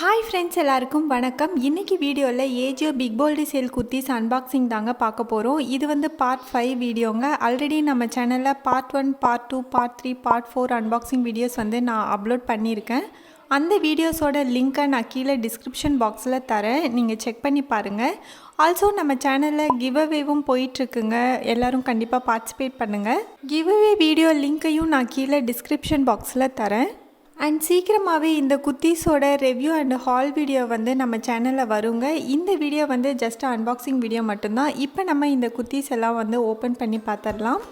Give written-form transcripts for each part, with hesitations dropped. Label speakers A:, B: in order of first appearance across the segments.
A: Hi friends, எல்லாருக்கும் வணக்கம். இன்றைக்கி வீடியோவில் Ajio big bold sale kurtis unboxing தாங்க பார்க்க போகிறோம். இது வந்து பார்ட் 5 வீடியோங்க. ஆல்ரெடி நம்ம சேனலில் part 1, part 2, part 3, part 4 unboxing videos வந்து நான் அப்லோட் பண்ணியிருக்கேன். அந்த வீடியோஸோட லிங்க்கை நான் கீழே டிஸ்கிரிப்ஷன் பாக்ஸில் தரேன், நீங்கள் செக் பண்ணி பாருங்கள். ஆல்சோ நம்ம சேனலில் கிவ் அவேவும் போயிட்டுருக்குங்க, எல்லோரும் கண்டிப்பாக பார்ட்டிசிபேட் பண்ணுங்கள். கிவ் அவே வீடியோ லிங்க்கையும் நான் கீழே டிஸ்கிரிப்ஷன் பாக்ஸில் தரேன். அண்ட் சீக்கிரமாகவே இந்த குர்த்திஸோட ரிவ்யூ அண்ட் ஹால் வீடியோ வந்து நம்ம சேனலில் வருங்க. இந்த வீடியோ வந்து ஜஸ்ட் அன்பாக்சிங் வீடியோ மட்டும்தான். இப்போ நம்ம இந்த குர்த்திஸ் எல்லாம் வந்து ஓப்பன் பண்ணி பார்த்துடலாம்.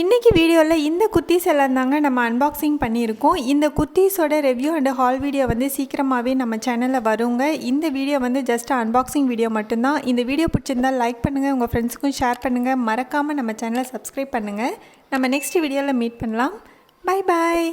A: இன்றைக்கி வீடியோவில் இந்த குர்த்திஸ் எல்லாம் தாங்க நம்ம அன்பாக்சிங் பண்ணியிருக்கோம். இந்த குர்த்திஸோட ரிவ்யூ அண்ட் ஹால் வீடியோ வந்து சீக்கிரமாகவே நம்ம சேனலில் வருங்க. இந்த வீடியோ வந்து ஜஸ்ட் அன்பாக்சிங் வீடியோ மட்டும்தான். இந்த வீடியோ பிடிச்சிருந்தால் லைக் பண்ணுங்கள், உங்கள் ஃப்ரெண்ட்ஸுக்கும் ஷேர் பண்ணுங்கள், மறக்காமல் நம்ம சேனலை சப்ஸ்கிரைப் பண்ணுங்கள். நம்ம நெக்ஸ்ட் வீடியோவில் மீட் பண்ணலாம். Bye bye.